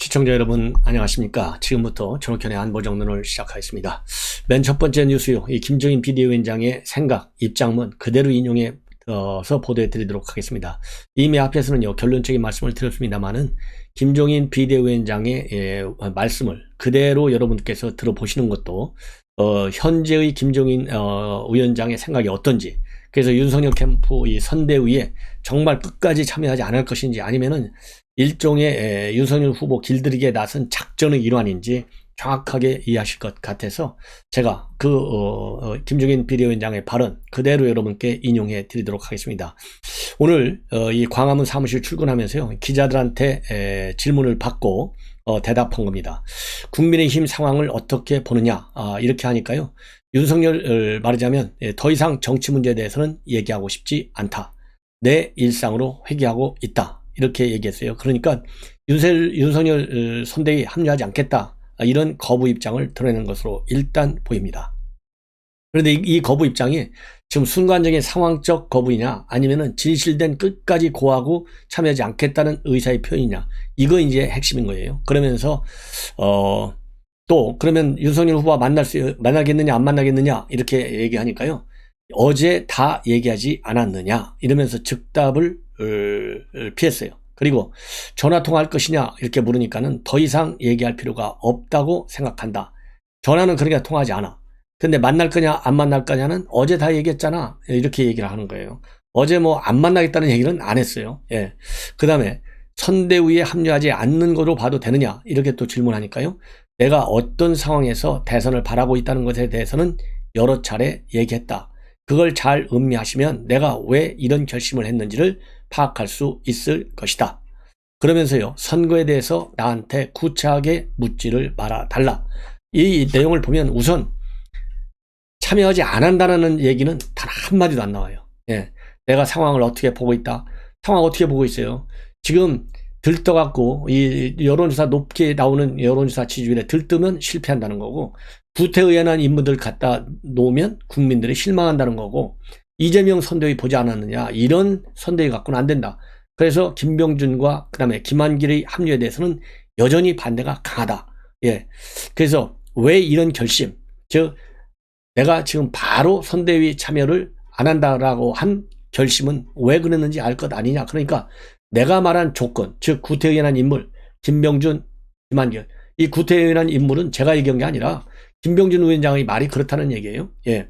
시청자 여러분 안녕하십니까. 지금부터 전옥현의 안보정론을 시작하겠습니다. 맨 첫 번째 뉴스요. 이 김종인 비대위원장의 생각, 입장문 그대로 인용해서 보도해 드리도록 하겠습니다. 이미 앞에서는요 결론적인 말씀을 드렸습니다만은 김종인 비대위원장의 말씀을 그대로 여러분께서 들어보시는 것도 현재의 김종인 위원장의 생각이 어떤지, 그래서 윤석열 캠프 이 선대위에 정말 끝까지 참여하지 않을 것인지, 아니면은 일종의 윤석열 후보 길들이기에 나선 작전의 일환인지 정확하게 이해하실 것 같아서 제가 김종인 비대위원장의 발언 그대로 여러분께 인용해 드리도록 하겠습니다. 오늘 이 광화문 사무실 출근하면서요 기자들한테 질문을 받고 대답한 겁니다. 국민의힘 상황을 어떻게 보느냐, 이렇게 하니까요 윤석열 말하자면 더 이상 정치 문제에 대해서는 얘기하고 싶지 않다, 내 일상으로 회귀하고 있다, 이렇게 얘기했어요. 그러니까 윤석열 선대위에 합류하지 않겠다, 이런 거부 입장을 드러내는 것으로 일단 보입니다. 그런데 이 거부 입장이 지금 순간적인 상황적 거부이냐, 아니면은 진실된 끝까지 고하고 참여하지 않겠다는 의사의 표현이냐, 이거 이제 핵심인 거예요. 그러면서 또 그러면 윤석열 후보와 만나겠느냐 안 만나겠느냐 이렇게 얘기하니까요, 어제 다 얘기하지 않았느냐 이러면서 즉답을 피했어요. 그리고 전화통화할 것이냐 이렇게 물으니까는 더 이상 얘기할 필요가 없다고 생각한다. 전화는 그러니까 통화하지 않아. 근데 만날 거냐 안 만날 거냐는 어제 다 얘기했잖아, 이렇게 얘기를 하는 거예요. 어제 뭐 안 만나겠다는 얘기는 안 했어요. 예. 그 다음에 선대위에 합류하지 않는 거로 봐도 되느냐 이렇게 또 질문하니까요, 내가 어떤 상황에서 대선을 바라고 있다는 것에 대해서는 여러 차례 얘기했다. 그걸 잘 음미하시면 내가 왜 이런 결심을 했는지를 파악할 수 있을 것이다. 그러면서요 선거에 대해서 나한테 구차하게 묻지를 말아달라. 이 내용을 보면 우선 참여하지 않는다는 얘기는 단 한마디도 안 나와요. 예. 내가 상황을 어떻게 보고 있다. 상황 어떻게 보고 있어요. 지금 들떠갖고 이 여론조사 높게 나오는 여론조사 지지율에 들뜨면 실패한다는 거고, 구태의연한 인물들 갖다 놓으면 국민들이 실망한다는 거고, 이재명 선대위 보지 않았느냐, 이런 선대위 갖고는 안 된다. 그래서 김병준과 그 다음에 김한길의 합류에 대해서는 여전히 반대가 강하다. 예. 그래서 왜 이런 결심, 즉 내가 지금 바로 선대위 참여를 안 한다라고 한 결심은 왜 그랬는지 알 것 아니냐. 그러니까 내가 말한 조건, 즉 구태의연한 인물 김병준, 김한길, 이 구태의연한 인물은 제가 얘기한 게 아니라 김병준 위원장의 말이 그렇다는 얘기예요. 예.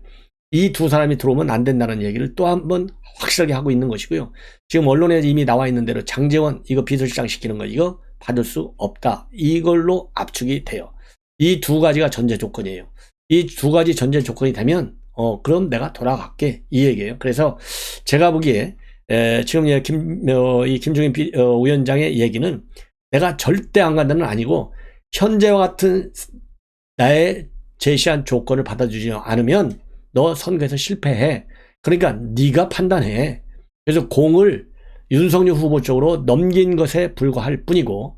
이 두 사람이 들어오면 안 된다는 얘기를 또 한 번 확실하게 하고 있는 것이고요. 지금 언론에 이미 나와 있는 대로 장제원 이거 비서실장 시키는 거 이거 받을 수 없다, 이걸로 압축이 돼요. 이 두 가지가 전제 조건이에요. 이 두 가지 전제 조건이 되면 그럼 내가 돌아갈게, 이 얘기예요. 그래서 제가 보기에 지금 이 김종인 위원장의 얘기는 내가 절대 안 간다는 아니고, 현재와 같은 나의 제시한 조건을 받아주지 않으면 너 선거에서 실패해. 그러니까 네가 판단해. 그래서 공을 윤석열 후보 쪽으로 넘긴 것에 불과할 뿐이고,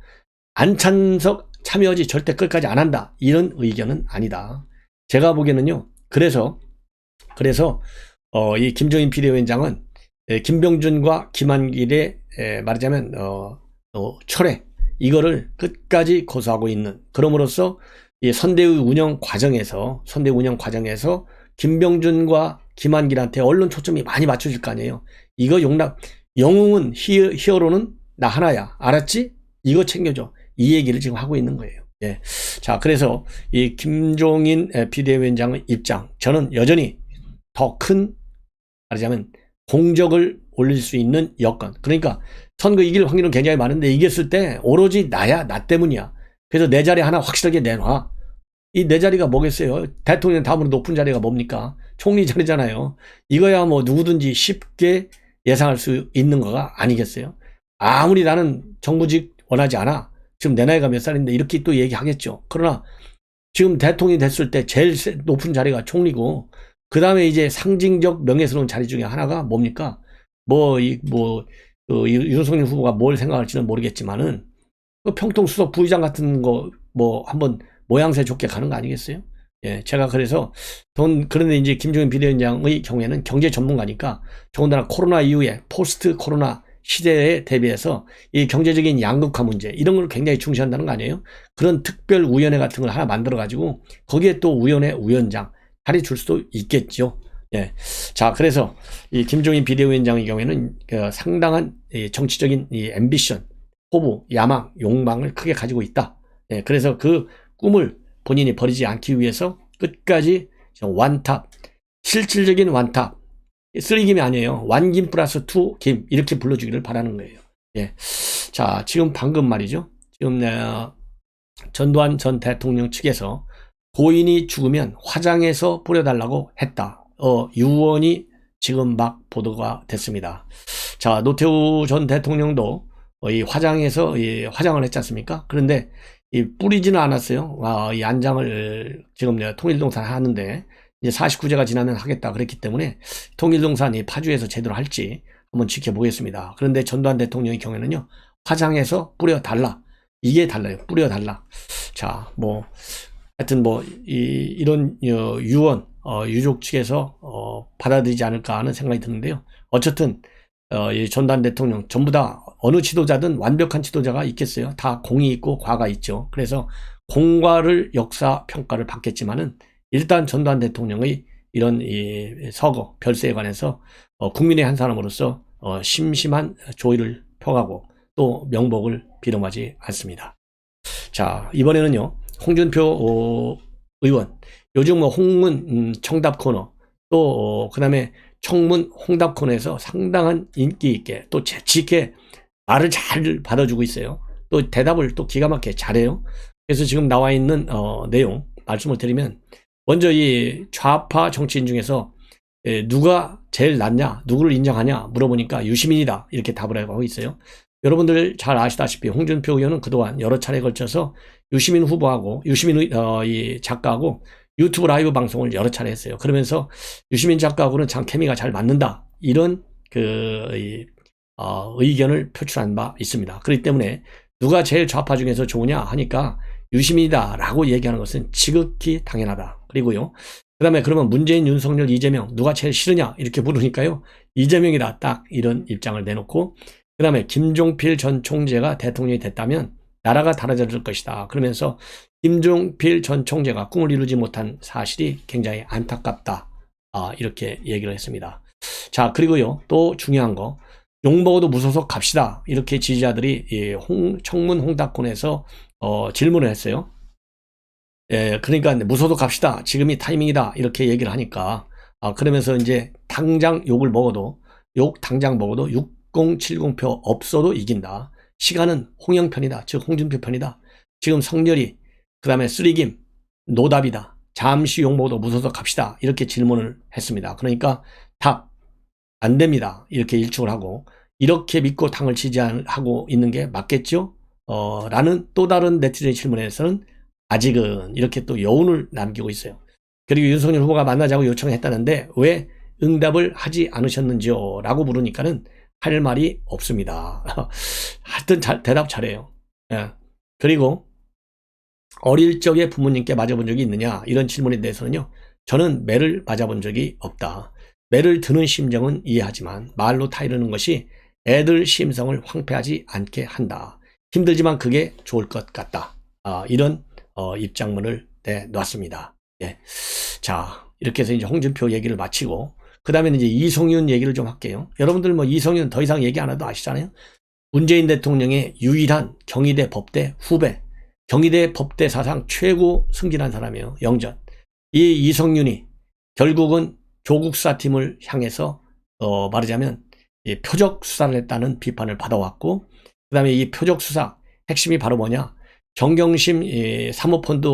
안 참여하지 절대 끝까지 안 한다, 이런 의견은 아니다. 제가 보기에는요. 그래서 이 김종인 비대위원장은 김병준과 김한길의 말하자면 철회, 이거를 끝까지 고수하고 있는, 그럼으로써 이 선대위 운영 과정에서 김병준과 김한길한테 언론 초점이 많이 맞춰질 거 아니에요. 이거 영웅은 히어로는 나 하나야, 알았지? 이거 챙겨줘, 이 얘기를 지금 하고 있는 거예요. 예. 자, 그래서 이 김종인 비대위원장의 입장, 저는 여전히 더 큰 말하자면 공적을 올릴 수 있는 여건, 그러니까 선거 이길 확률은 굉장히 많은데 이겼을 때 오로지 나 때문이야. 그래서 내 자리 하나 확실하게 내놔. 이 내 자리가 뭐겠어요? 대통령 다음으로 높은 자리가 뭡니까? 총리 자리잖아요. 이거야 뭐 누구든지 쉽게 예상할 수 있는 거가 아니겠어요? 아무리 나는 정부직 원하지 않아, 지금 내 나이가 몇 살인데, 이렇게 또 얘기하겠죠. 그러나 지금 대통령이 됐을 때 제일 높은 자리가 총리고, 그 다음에 이제 상징적 명예스러운 자리 중에 하나가 뭡니까? 윤석열 후보가 뭘 생각할지는 모르겠지만은, 평통 수석 부의장 같은 거 한번 모양새 좋게 가는 거 아니겠어요? 예, 제가 그래서 그런데 이제 김종인 비대위원장의 경우에는 경제 전문가니까, 더군다나 코로나 이후에 포스트 코로나 시대에 대비해서 이 경제적인 양극화 문제 이런 걸 굉장히 중시한다는 거 아니에요? 그런 특별위원회 같은 걸 하나 만들어 가지고 거기에 또 위원회 위원장 자리 줄 수도 있겠죠. 예. 자, 그래서 이 김종인 비대위원장의 경우에는 상당한 정치적인 이 앰비션, 포부, 야망, 욕망을 크게 가지고 있다. 예. 그래서 그 꿈을 본인이 버리지 않기 위해서 끝까지 완탑, 실질적인 완탑, 3김이 아니에요. 완김 플러스 2김 이렇게 불러주기를 바라는 거예요. 예. 자, 지금 방금 말이죠. 지금 전두환 전 대통령 측에서 고인이 죽으면 화장해서 뿌려달라고 했다. 유언이 지금 막 보도가 됐습니다. 자, 노태우 전 대통령도 이 화장해서 화장을 했지 않습니까? 그런데 뿌리지는 않았어요. 이 안장을 지금 통일동산 하는데 이제 49제가 지나면 하겠다 그랬기 때문에 통일동산이 파주에서 제대로 할지 한번 지켜보겠습니다. 그런데 전두환 대통령의 경우에는요, 화장해서 뿌려달라. 이게 달라요. 뿌려달라. 자, 뭐 하여튼 뭐 이런 유언 유족 측에서 받아들이지 않을까 하는 생각이 드는데요. 어쨌든 이 전두환 대통령 전부 다 어느 지도자든 완벽한 지도자가 있겠어요. 다 공이 있고 과가 있죠. 그래서 공과를 역사 평가를 받겠지만은 일단 전두환 대통령의 이런 이 서거 별세에 관해서 국민의 한 사람으로서 심심한 조의를 표하고 또 명복을 비름하지 않습니다. 자, 이번에는요, 홍준표 의원, 요즘 뭐 홍문 청답 코너, 또 그 다음에 청문 홍답 코너에서 상당한 인기 있게 또 재치 있게 말을 잘 받아주고 있어요. 또 대답을 또 기가 막히게 잘해요. 그래서 지금 나와 있는 내용 말씀을 드리면, 먼저 이 좌파 정치인 중에서 누가 제일 낫냐, 누구를 인정하냐 물어보니까 유시민이다 이렇게 답을 하고 있어요. 여러분들 잘 아시다시피 홍준표 의원은 그동안 여러 차례에 걸쳐서 유시민 후보하고 유시민 이 작가하고 유튜브 라이브 방송을 여러 차례 했어요. 그러면서 유시민 작가하고는 참 케미가 잘 맞는다 이런 의견을 표출한 바 있습니다. 그렇기 때문에 누가 제일 좌파 중에서 좋으냐 하니까 유시민이다 라고 얘기하는 것은 지극히 당연하다. 그리고요, 그 다음에 그러면 문재인, 윤석열, 이재명 누가 제일 싫으냐 이렇게 물으니까요, 이재명이다 딱 이런 입장을 내놓고, 그 다음에 김종필 전 총재가 대통령이 됐다면 나라가 달라질 것이다. 그러면서 김종필 전 총재가 꿈을 이루지 못한 사실이 굉장히 안타깝다. 이렇게 얘기를 했습니다. 자, 그리고요, 또 중요한 거, 용보고도 무소속 갑시다. 이렇게 지지자들이 청문 홍답콘에서 질문을 했어요. 예, 그러니까 무소속 갑시다. 지금이 타이밍이다. 이렇게 얘기를 하니까 그러면서 이제 당장 욕을 먹어도 당장 먹어도 6070표 없어도 이긴다. 시간은 홍영 편이다. 즉 홍준표 편이다. 지금 성렬이 그 다음에 쓰리김 노답이다. 잠시 욕 먹어도 무소속 갑시다. 이렇게 질문을 했습니다. 그러니까 답 안 됩니다. 이렇게 일축을 하고, 이렇게 믿고 당을 지지하고 있는 게 맞겠죠? 라는 또 다른 네티즌의 질문에서는 아직은 이렇게 또 여운을 남기고 있어요. 그리고 윤석열 후보가 만나자고 요청했다는데 왜 응답을 하지 않으셨는지요? 라고 물으니까는 할 말이 없습니다. 하여튼 대답 잘해요. 예. 그리고 어릴 적에 부모님께 맞아본 적이 있느냐? 이런 질문에 대해서는요, 저는 매를 맞아본 적이 없다. 매를 드는 심정은 이해하지만 말로 타이르는 것이 애들 심성을 황폐하지 않게 한다. 힘들지만 그게 좋을 것 같다. 이런 입장문을 내놨습니다. 예. 자, 이렇게 해서 이제 홍준표 얘기를 마치고, 그 다음에 이제 이성윤 얘기를 좀 할게요. 여러분들 뭐 이성윤 더 이상 얘기 안 해도 아시잖아요. 문재인 대통령의 유일한 경희대 법대 후배, 경희대 법대 사상 최고 승진한 사람이에요. 영전. 이 이성윤이 결국은 조국 수사팀을 향해서 말하자면 표적 수사를 했다는 비판을 받아왔고, 그 다음에 이 표적 수사 핵심이 바로 뭐냐, 정경심 사모펀드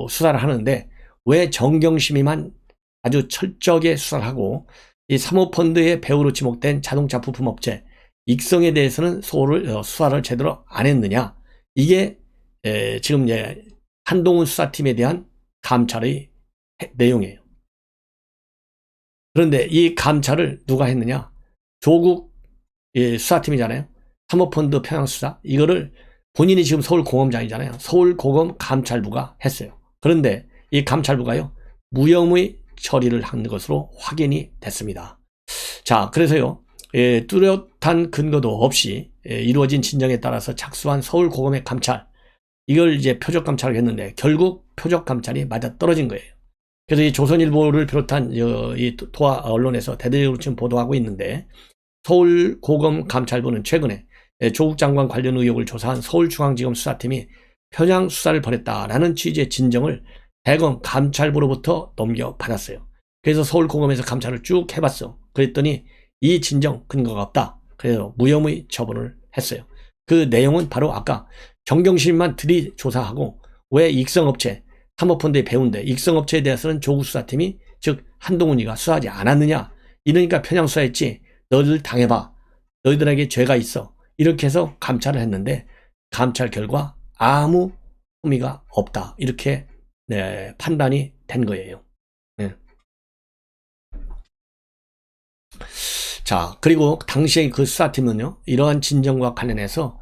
수사를 하는데 왜 정경심이만 아주 철저하게 수사를 하고 이 사모펀드의 배후로 지목된 자동차 부품업체 익성에 대해서는 수사를 제대로 안 했느냐, 이게 지금 한동훈 수사팀에 대한 감찰의 내용이에요. 그런데 이 감찰을 누가 했느냐, 조국 수사팀이잖아요. 사모펀드 평양수사, 이거를 본인이 지금 서울공검장이잖아요. 서울고검 감찰부가 했어요. 그런데 이 감찰부가요, 무혐의 처리를 한 것으로 확인이 됐습니다. 자, 그래서요, 뚜렷한 근거도 없이 이루어진 진정에 따라서 착수한 서울고검의 감찰, 이걸 이제 표적감찰을 했는데 결국 표적감찰이 맞아 떨어진 거예요. 그래서 이 조선일보를 비롯한 이 토하 언론에서 대대적으로 지금 보도하고 있는데, 서울고검 감찰부는 최근에 조국 장관 관련 의혹을 조사한 서울중앙지검 수사팀이 편향 수사를 벌였다라는 취지의 진정을 대검 감찰부로부터 넘겨받았어요. 그래서 서울고검에서 감찰을 쭉 해봤어. 그랬더니 이 진정 근거가 없다. 그래서 무혐의 처분을 했어요. 그 내용은 바로 아까 정경심만 들이조사하고 왜 익성업체, 사모펀드에 배운데 익성업체에 대해서는 조국 수사팀이, 즉 한동훈이가 수사하지 않았느냐, 이러니까 편향 수사했지, 너희들 당해봐, 너희들에게 죄가 있어, 이렇게 해서 감찰을 했는데 감찰 결과 아무 혐의가 없다, 이렇게 판단이 된 거예요. 네. 자, 그리고 당시에 그 수사팀은요, 이러한 진정과 관련해서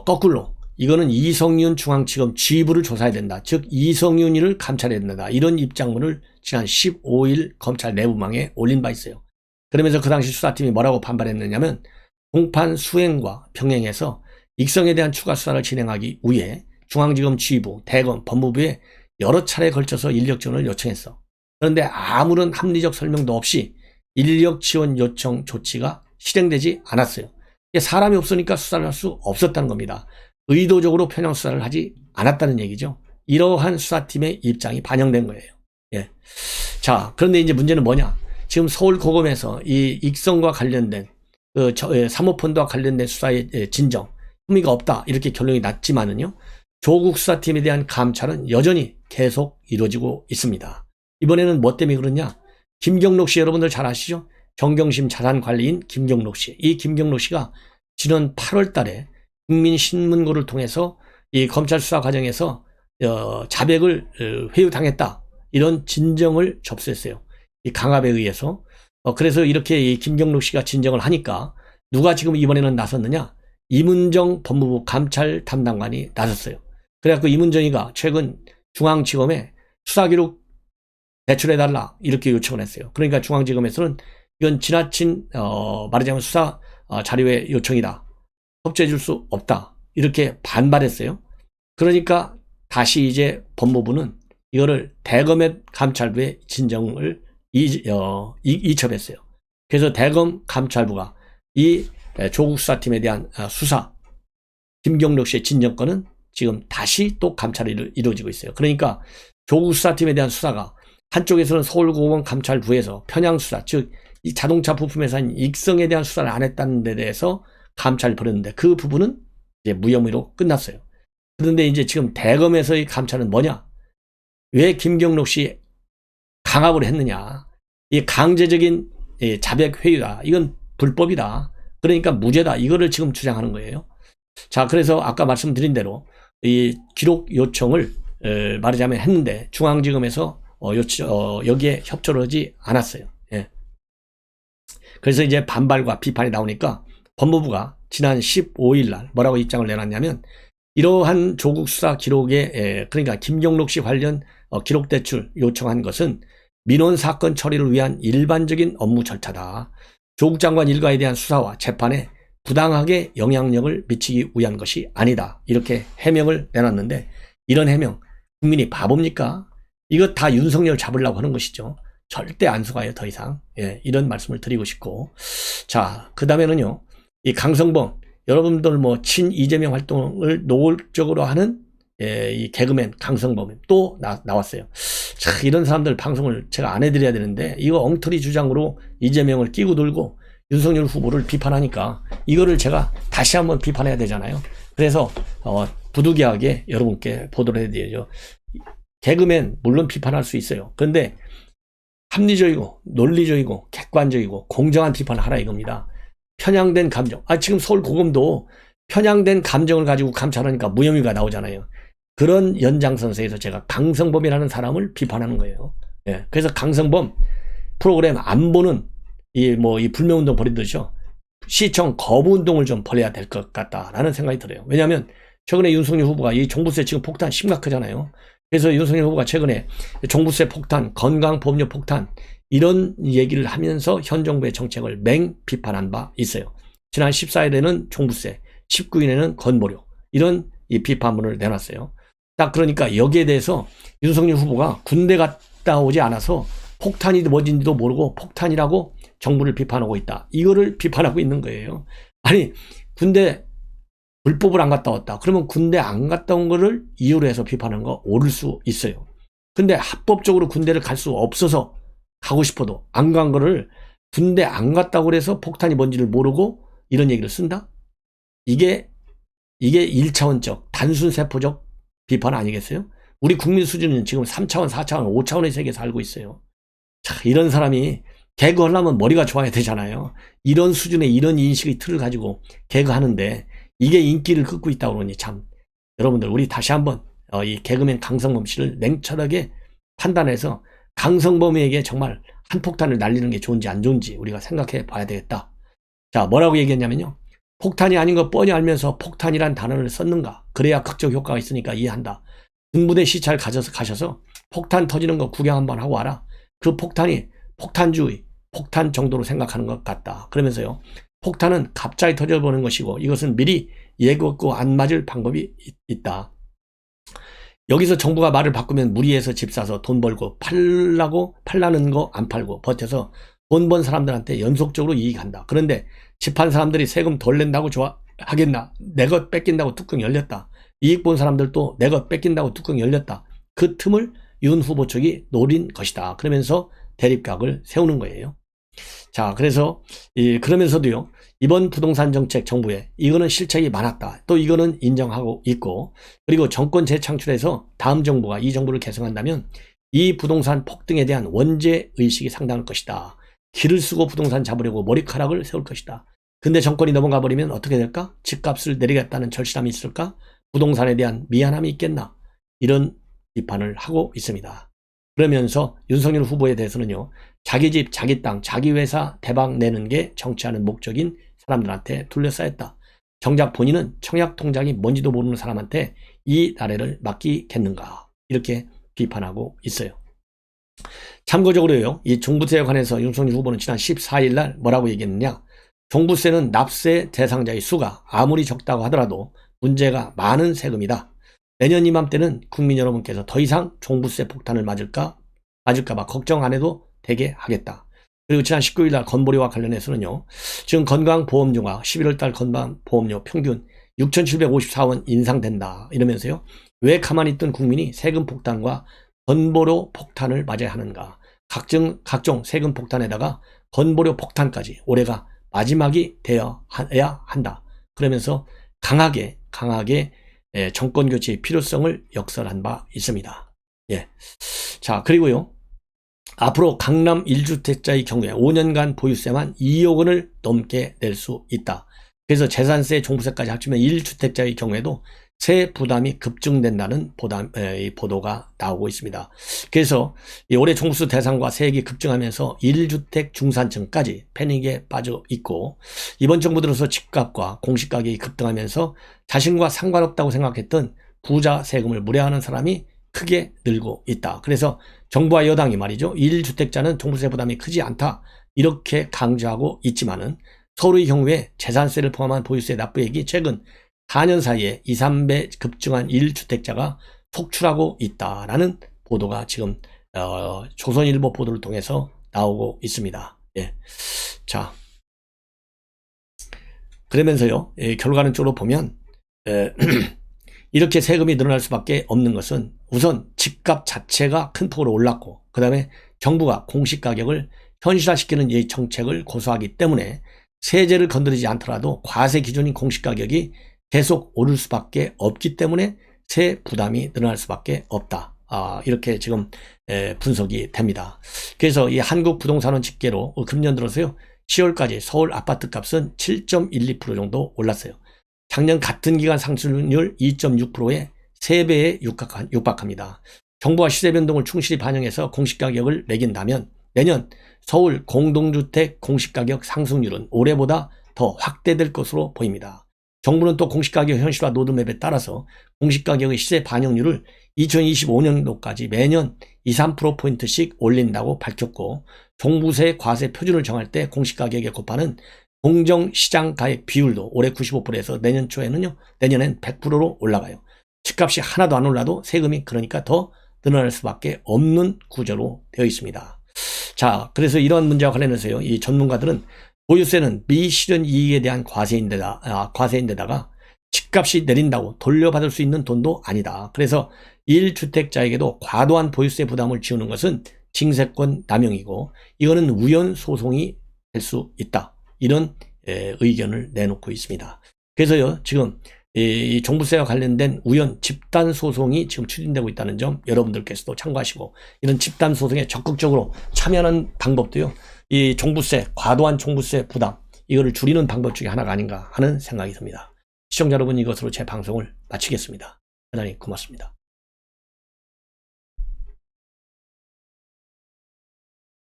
거꾸로 이거는 이성윤 중앙지검 지휘부를 조사해야 된다, 즉 이성윤이를 감찰해야 된다, 이런 입장문을 지난 15일 검찰 내부망에 올린 바 있어요. 그러면서 그 당시 수사팀이 뭐라고 반발했느냐면, 공판 수행과 병행해서 익성에 대한 추가 수사를 진행하기 위해 중앙지검 지휘부, 대검, 법무부에 여러 차례에 걸쳐서 인력 지원을 요청했어. 그런데 아무런 합리적 설명도 없이 인력 지원 요청 조치가 실행되지 않았어요. 사람이 없으니까 수사를 할 수 없었다는 겁니다. 의도적으로 편향 수사를 하지 않았다는 얘기죠. 이러한 수사팀의 입장이 반영된 거예요. 예. 자, 그런데 이제 문제는 뭐냐? 지금 서울고검에서 이 익성과 관련된 사모펀드와 관련된 수사의 진정, 혐의가 없다, 이렇게 결론이 났지만은요, 조국 수사팀에 대한 감찰은 여전히 계속 이루어지고 있습니다. 이번에는 뭐 때문에 그러냐? 김경록 씨, 여러분들 잘 아시죠? 정경심 자산관리인 김경록 씨. 이 김경록 씨가 지난 8월 달에 국민신문고를 통해서 이 검찰 수사 과정에서 자백을 회유당했다, 이런 진정을 접수했어요. 이 강압에 의해서. 그래서 이렇게 이 김경록 씨가 진정을 하니까 누가 지금 이번에는 나섰느냐? 이문정 법무부 감찰 담당관이 나섰어요. 그래갖고 이문정이가 최근 중앙지검에 수사기록 제출해달라, 이렇게 요청을 했어요. 그러니까 중앙지검에서는 이건 지나친 말하자면 수사 자료의 요청이다, 협조해줄 수 없다, 이렇게 반발했어요. 그러니까 다시 이제 법무부는 이거를 대검의 감찰부에 진정을 이첩했어요. 그래서 대검 감찰부가 이 조국 수사팀에 대한 수사, 김경록 씨의 진정권은 지금 다시 또 감찰이 이루어지고 있어요. 그러니까 조국 수사팀에 대한 수사가 한쪽에서는 서울고검 감찰부에서 편향 수사, 즉 이 자동차 부품 회사인 익성에 대한 수사를 안 했다는 데 대해서 감찰을 벌였는데 그 부분은 이제 무혐의로 끝났어요. 그런데 이제 지금 대검에서의 감찰은 뭐냐? 왜 김경록 씨 강압을 했느냐? 이 강제적인 자백 회유다, 이건 불법이다, 그러니까 무죄다, 이거를 지금 주장하는 거예요. 자, 그래서 아까 말씀드린 대로 이 기록 요청을 말하자면 했는데 중앙지검에서 여기에 협조를 하지 않았어요. 예. 그래서 이제 반발과 비판이 나오니까 법무부가 지난 15일 날 뭐라고 입장을 내놨냐면, 이러한 조국 수사 기록에 그러니까 김경록 씨 관련 기록 제출 요청한 것은 민원 사건 처리를 위한 일반적인 업무 절차다. 조국 장관 일가에 대한 수사와 재판에 부당하게 영향력을 미치기 위한 것이 아니다, 이렇게 해명을 내놨는데, 이런 해명 국민이 바보입니까? 이거 다 윤석열 잡으려고 하는 것이죠. 절대 안 속아요, 더 이상. 예, 이런 말씀을 드리고 싶고. 자, 그 다음에는요, 이 강성범, 여러분들 뭐 친 이재명 활동을 노골적으로 하는 이 개그맨 강성범 또 나왔어요. 자, 이런 사람들 방송을 제가 안 해드려야 되는데, 이거 엉터리 주장으로 이재명을 끼고 들고 윤석열 후보를 비판하니까 이거를 제가 다시 한번 비판해야 되잖아요. 그래서 부득이하게 여러분께 보도를 해드려야죠. 개그맨 물론 비판할 수 있어요. 그런데 합리적이고 논리적이고 객관적이고 공정한 비판을 하라, 이겁니다. 편향된 감정. 지금 서울고검도 편향된 감정을 가지고 감찰하니까 무혐의가 나오잖아요. 그런 연장선상에서 제가 강성범이라는 사람을 비판하는 거예요. 예. 그래서 강성범 프로그램 안 보는 이 불매운동 벌이듯이요, 시청 거부운동을 좀 벌여야 될 것 같다라는 생각이 들어요. 왜냐하면 최근에 윤석열 후보가 이 종부세 지금 폭탄 심각하잖아요. 그래서 윤석열 후보가 최근에 종부세 폭탄, 건강보험료 폭탄, 이런 얘기를 하면서 현 정부의 정책을 맹 비판한 바 있어요. 지난 14일에는 종부세, 19일에는 건보료, 이런 이 비판문을 내놨어요. 딱 그러니까 여기에 대해서 윤석열 후보가 군대 갔다 오지 않아서 폭탄이 뭐인지도 모르고 폭탄이라고 정부를 비판하고 있다. 이거를 비판하고 있는 거예요. 아니, 군대 불법을 안 갔다 왔다. 그러면 군대 안 갔다 온 거를 이유로 해서 비판하는 거 옳을 수 있어요. 근데 합법적으로 군대를 갈 수 없어서 가고 싶어도 안 간 거를 군대 안 갔다고 그래서 폭탄이 뭔지를 모르고 이런 얘기를 쓴다? 이게 1차원적, 단순 세포적 비판 아니겠어요? 우리 국민 수준은 지금 3차원, 4차원, 5차원의 세계에 살고 있어요. 자, 이런 사람이 개그 하려면 머리가 좋아야 되잖아요. 이런 수준의 이런 인식의 틀을 가지고 개그 하는데 이게 인기를 끌고 있다고 그러니 참, 여러분들 우리 다시 한번 이 개그맨 강성범 씨를 냉철하게 판단해서 강성범에게 정말 한폭탄을 날리는 게 좋은지 안 좋은지 우리가 생각해 봐야 되겠다. 자, 뭐라고 얘기했냐면요. 폭탄이 아닌 거 뻔히 알면서 폭탄이란 단어를 썼는가? 그래야 극적 효과가 있으니까 이해한다. 군부대 시찰 가셔서 폭탄 터지는 거 구경 한번 하고 와라. 그 폭탄이 폭탄주의, 폭탄 정도로 생각하는 것 같다. 그러면서요. 폭탄은 갑자기 터져보는 것이고 이것은 미리 예고했고 안 맞을 방법이 있다. 여기서 정부가 말을 바꾸면 무리해서 집 사서 돈 벌고 팔라는 거 안 팔고 버텨서 돈 번 사람들한테 연속적으로 이익한다. 그런데 집 판 사람들이 세금 덜 낸다고 좋아하겠나? 내 것 뺏긴다고 뚜껑 열렸다. 이익 본 사람들도 내 것 뺏긴다고 뚜껑 열렸다. 그 틈을 윤 후보 측이 노린 것이다. 그러면서 대립각을 세우는 거예요. 자, 그래서 그러면서도요. 이번 부동산 정책 정부에 이거는 실책이 많았다. 또 이거는 인정하고 있고 그리고 정권 재창출해서 다음 정부가 이 정부를 개성한다면 이 부동산 폭등에 대한 원죄 의식이 상당할 것이다. 기를 쓰고 부동산 잡으려고 머리카락을 세울 것이다. 근데 정권이 넘어가 버리면 어떻게 될까? 집값을 내리겠다는 절실함이 있을까? 부동산에 대한 미안함이 있겠나? 이런 비판을 하고 있습니다. 그러면서 윤석열 후보에 대해서는요. 자기 집, 자기 땅, 자기 회사 대박 내는 게 정치하는 목적인 사람들한테 둘러싸였다. 정작 본인은 청약 통장이 뭔지도 모르는 사람한테 이 나라를 맡기겠는가? 이렇게 비판하고 있어요. 참고적으로요. 이 종부세에 관해서 윤석열 후보는 지난 14일 날 뭐라고 얘기했느냐? 종부세는 납세 대상자의 수가 아무리 적다고 하더라도 문제가 많은 세금이다. 내년 이맘때는 국민 여러분께서 더 이상 종부세 폭탄을 맞을까봐 걱정 안 해도 되게 하겠다. 그리고 지난 19일 날 건보료와 관련해서는요. 지금 건강보험료가 11월 달 건강보험료 평균 6,754원 인상된다. 이러면서요. 왜 가만히 있던 국민이 세금 폭탄과 건보료 폭탄을 맞아야 하는가. 각종 세금 폭탄에다가 건보료 폭탄까지 올해가 마지막이 되어야 한다. 그러면서 강하게 정권 교체의 필요성을 역설한 바 있습니다. 예. 자, 그리고요. 앞으로 강남 1주택자의 경우에 5년간 보유세만 2억 원을 넘게 낼 수 있다. 그래서 재산세, 종부세까지 합치면 1주택자의 경우에도 세 부담이 급증된다는 보도가 나오고 있습니다. 그래서 올해 종부세 대상과 세액이 급증하면서 1주택 중산층까지 패닉에 빠져 있고 이번 정부 들어서 집값과 공시가격이 급등하면서 자신과 상관없다고 생각했던 부자 세금을 무례하는 사람이 크게 늘고 있다. 그래서 정부와 여당이 말이죠. 1주택자는 종부세 부담이 크지 않다. 이렇게 강조하고 있지만은 서울의 경우에 재산세를 포함한 보유세 납부액이 최근 4년 사이에 2, 3배 급증한 1주택자가 속출하고 있다라는 보도가 지금 조선일보 보도를 통해서 나오고 있습니다. 예. 자, 그러면서요. 결과는 쪽으로 보면 이렇게 세금이 늘어날 수밖에 없는 것은 우선 집값 자체가 큰 폭으로 올랐고 그 다음에 정부가 공시가격을 현실화시키는 이 정책을 고수하기 때문에 세제를 건드리지 않더라도 과세 기준인 공시가격이 계속 오를 수밖에 없기 때문에 세 부담이 늘어날 수밖에 없다. 이렇게 지금 분석이 됩니다. 그래서 이 한국부동산원 집계로 금년 들어서요. 10월까지 서울 아파트 값은 7.12% 정도 올랐어요. 작년 같은 기간 상승률 2.6%에 3배에 육박합니다. 정부가 시세 변동을 충실히 반영해서 공시가격을 매긴다면 내년 서울 공동주택 공시가격 상승률은 올해보다 더 확대될 것으로 보입니다. 정부는 또 공시가격 현실화 로드맵에 따라서 공시가격의 시세 반영률을 2025년도까지 매년 2, 3%포인트씩 올린다고 밝혔고 종부세 과세 표준을 정할 때 공시가격에 곱하는 공정시장 가액 비율도 올해 95%에서 내년 초에는요, 내년엔 100%로 올라가요. 집값이 하나도 안 올라도 세금이 그러니까 더 늘어날 수밖에 없는 구조로 되어 있습니다. 자, 그래서 이러한 문제와 관련해서요, 이 전문가들은 보유세는 미실현 이익에 대한 과세인데다가 집값이 내린다고 돌려받을 수 있는 돈도 아니다. 그래서 1주택자에게도 과도한 보유세 부담을 지우는 것은 징세권 남용이고 이거는 우연 소송이 될 수 있다. 이런 의견을 내놓고 있습니다. 그래서요, 지금 이 종부세와 관련된 우연 집단 소송이 지금 추진되고 있다는 점 여러분들께서도 참고하시고, 이런 집단 소송에 적극적으로 참여하는 방법도요, 이 종부세, 과도한 종부세 부담, 이거를 줄이는 방법 중에 하나가 아닌가 하는 생각이 듭니다. 시청자 여러분, 이것으로 제 방송을 마치겠습니다. 대단히 고맙습니다.